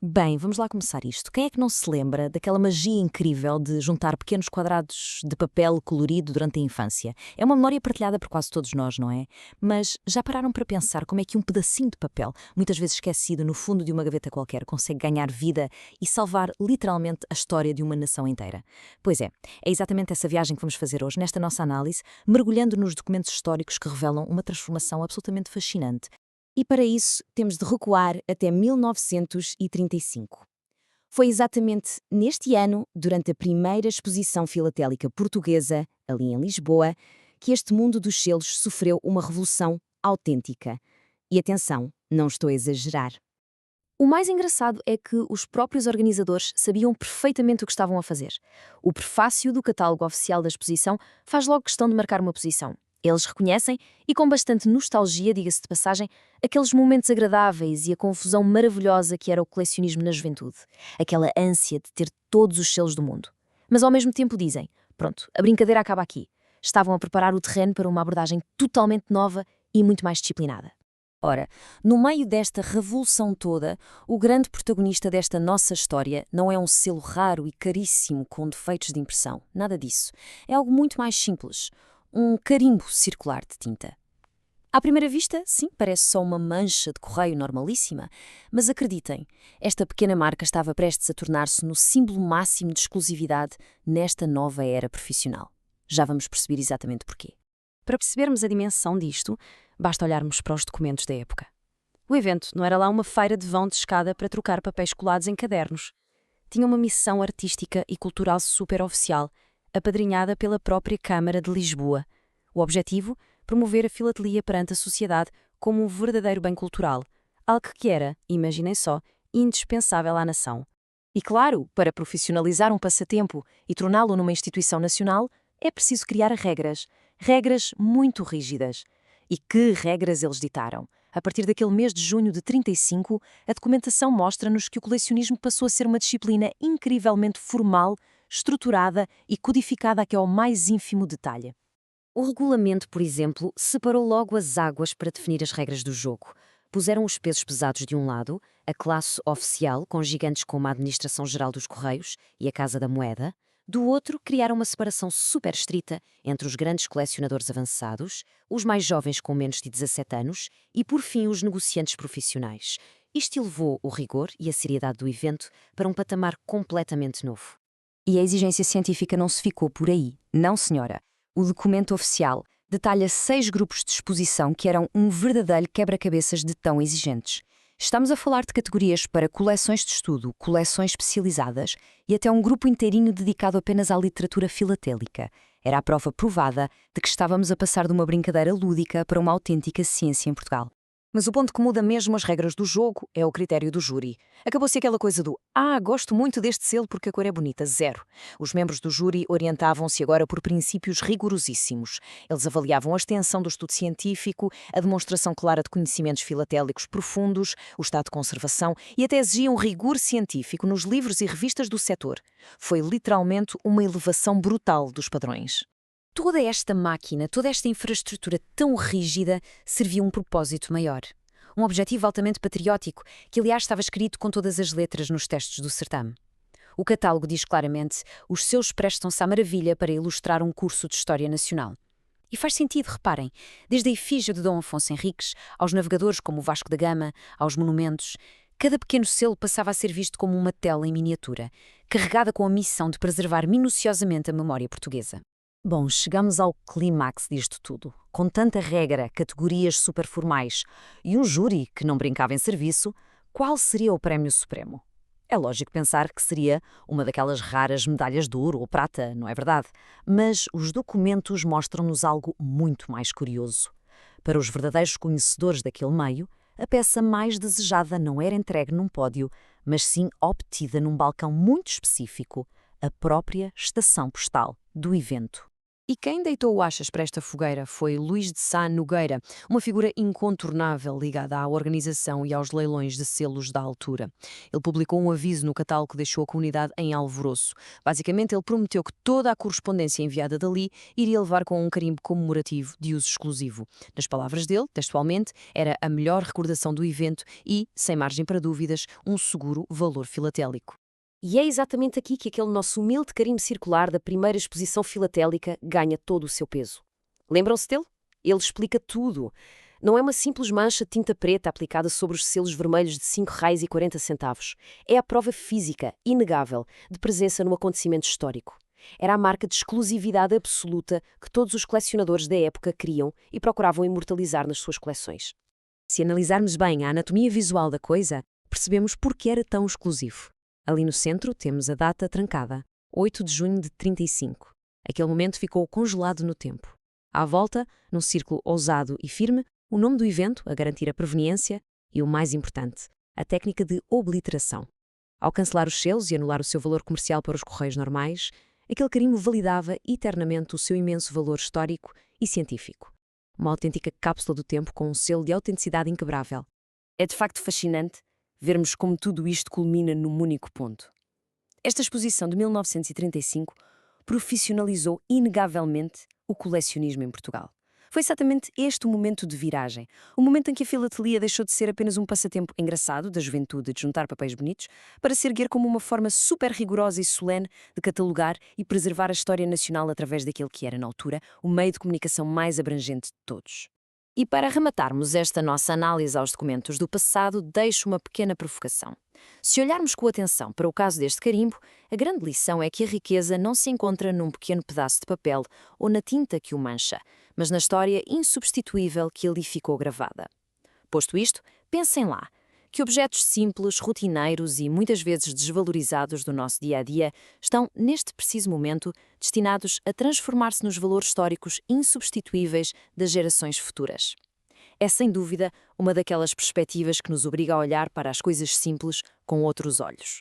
Bem, vamos lá começar isto. Quem é que não se lembra daquela magia incrível de juntar pequenos quadrados de papel colorido durante a infância? É uma memória partilhada por quase todos nós, não é? Mas já pararam para pensar como é que um pedacinho de papel, muitas vezes esquecido no fundo de uma gaveta qualquer, consegue ganhar vida e salvar literalmente a história de uma nação inteira? Pois é exatamente essa viagem que vamos fazer hoje nesta nossa análise, mergulhando nos documentos históricos que revelam uma transformação absolutamente fascinante. E para isso temos de recuar até 1935. Foi exatamente neste ano, durante a primeira exposição filatélica portuguesa, ali em Lisboa, que este mundo dos selos sofreu uma revolução autêntica. E atenção, não estou a exagerar. O mais engraçado é que os próprios organizadores sabiam perfeitamente o que estavam a fazer. O prefácio do catálogo oficial da exposição faz logo questão de marcar uma posição. Eles reconhecem, e com bastante nostalgia, diga-se de passagem, aqueles momentos agradáveis e a confusão maravilhosa que era o colecionismo na juventude. Aquela ânsia de ter todos os selos do mundo. Mas ao mesmo tempo dizem, pronto, a brincadeira acaba aqui. Estavam a preparar o terreno para uma abordagem totalmente nova e muito mais disciplinada. Ora, no meio desta revolução toda, o grande protagonista desta nossa história não é um selo raro e caríssimo com defeitos de impressão. Nada disso. É algo muito mais simples. Um carimbo circular de tinta. À primeira vista, sim, parece só uma mancha de correio normalíssima, mas acreditem, esta pequena marca estava prestes a tornar-se no símbolo máximo de exclusividade nesta nova era profissional. Já vamos perceber exatamente porquê. Para percebermos a dimensão disto, basta olharmos para os documentos da época. O evento não era lá uma feira de vão de escada para trocar papéis colados em cadernos. Tinha uma missão artística e cultural super oficial, apadrinhada pela própria Câmara de Lisboa. O objetivo? Promover a filatelia perante a sociedade como um verdadeiro bem cultural, algo que era, imaginem só, indispensável à nação. E claro, para profissionalizar um passatempo e torná-lo numa instituição nacional, é preciso criar regras. Regras muito rígidas. E que regras eles ditaram? A partir daquele mês de junho de 35, a documentação mostra-nos que o colecionismo passou a ser uma disciplina incrivelmente formal, estruturada e codificada até ao mais ínfimo detalhe. O regulamento, por exemplo, separou logo as águas para definir as regras do jogo. Puseram os pesos pesados de um lado, a classe oficial, com gigantes como a Administração-Geral dos Correios e a Casa da Moeda. Do outro, criaram uma separação super estrita entre os grandes colecionadores avançados, os mais jovens com menos de 17 anos e, por fim, os negociantes profissionais. Isto elevou o rigor e a seriedade do evento para um patamar completamente novo. E a exigência científica não se ficou por aí. Não, senhora. O documento oficial detalha 6 grupos de exposição que eram um verdadeiro quebra-cabeças de tão exigentes. Estamos a falar de categorias para coleções de estudo, coleções especializadas e até um grupo inteirinho dedicado apenas à literatura filatélica. Era a prova provada de que estávamos a passar de uma brincadeira lúdica para uma autêntica ciência em Portugal. Mas o ponto que muda mesmo as regras do jogo é o critério do júri. Acabou-se aquela coisa do gosto muito deste selo porque a cor é bonita, zero. Os membros do júri orientavam-se agora por princípios rigorosíssimos. Eles avaliavam a extensão do estudo científico, a demonstração clara de conhecimentos filatélicos profundos, o estado de conservação e até exigiam rigor científico nos livros e revistas do setor. Foi literalmente uma elevação brutal dos padrões. Toda esta máquina, toda esta infraestrutura tão rígida servia um propósito maior. Um objetivo altamente patriótico, que aliás estava escrito com todas as letras nos textos do certame. O catálogo diz claramente: os seus prestam-se à maravilha para ilustrar um curso de História Nacional. E faz sentido, reparem, desde a efígie de Dom Afonso Henriques, aos navegadores como o Vasco da Gama, aos monumentos, cada pequeno selo passava a ser visto como uma tela em miniatura, carregada com a missão de preservar minuciosamente a memória portuguesa. Bom, chegamos ao clímax disto tudo. Com tanta regra, categorias superformais e um júri que não brincava em serviço, qual seria o prémio supremo? É lógico pensar que seria uma daquelas raras medalhas de ouro ou prata, não é verdade? Mas os documentos mostram-nos algo muito mais curioso. Para os verdadeiros conhecedores daquele meio, a peça mais desejada não era entregue num pódio, mas sim obtida num balcão muito específico, a própria estação postal do evento. E quem deitou achas para esta fogueira foi Luís de Sá Nogueira, uma figura incontornável ligada à organização e aos leilões de selos da altura. Ele publicou um aviso no catálogo que deixou a comunidade em alvoroço. Basicamente, ele prometeu que toda a correspondência enviada dali iria levar com um carimbo comemorativo de uso exclusivo. Nas palavras dele, textualmente, era a melhor recordação do evento e, sem margem para dúvidas, um seguro valor filatélico. E é exatamente aqui que aquele nosso humilde carimbo circular da primeira exposição filatélica ganha todo o seu peso. Lembram-se dele? Ele explica tudo. Não é uma simples mancha de tinta preta aplicada sobre os selos vermelhos de R$ 5,40. É a prova física, inegável, de presença num acontecimento histórico. Era a marca de exclusividade absoluta que todos os colecionadores da época queriam e procuravam imortalizar nas suas coleções. Se analisarmos bem a anatomia visual da coisa, percebemos por que era tão exclusivo. Ali no centro temos a data trancada, 8 de junho de 35. Aquele momento ficou congelado no tempo. À volta, num círculo ousado e firme, o nome do evento, a garantir a proveniência, e o mais importante, a técnica de obliteração. Ao cancelar os selos e anular o seu valor comercial para os correios normais, aquele carimbo validava eternamente o seu imenso valor histórico e científico. Uma autêntica cápsula do tempo com um selo de autenticidade inquebrável. É de facto fascinante vermos como tudo isto culmina num único ponto. Esta exposição de 1935 profissionalizou inegavelmente o colecionismo em Portugal. Foi exatamente este o momento de viragem, o momento em que a filatelia deixou de ser apenas um passatempo engraçado da juventude de juntar papéis bonitos, para se erguer como uma forma super rigorosa e solene de catalogar e preservar a história nacional através daquele que era, na altura, o meio de comunicação mais abrangente de todos. E para arrematarmos esta nossa análise aos documentos do passado, deixo uma pequena provocação. Se olharmos com atenção para o caso deste carimbo, a grande lição é que a riqueza não se encontra num pequeno pedaço de papel ou na tinta que o mancha, mas na história insubstituível que ali ficou gravada. Posto isto, pensem lá, que objetos simples, rotineiros e muitas vezes desvalorizados do nosso dia-a-dia estão, neste preciso momento, destinados a transformar-se nos valores históricos insubstituíveis das gerações futuras. É, sem dúvida, uma daquelas perspectivas que nos obriga a olhar para as coisas simples com outros olhos.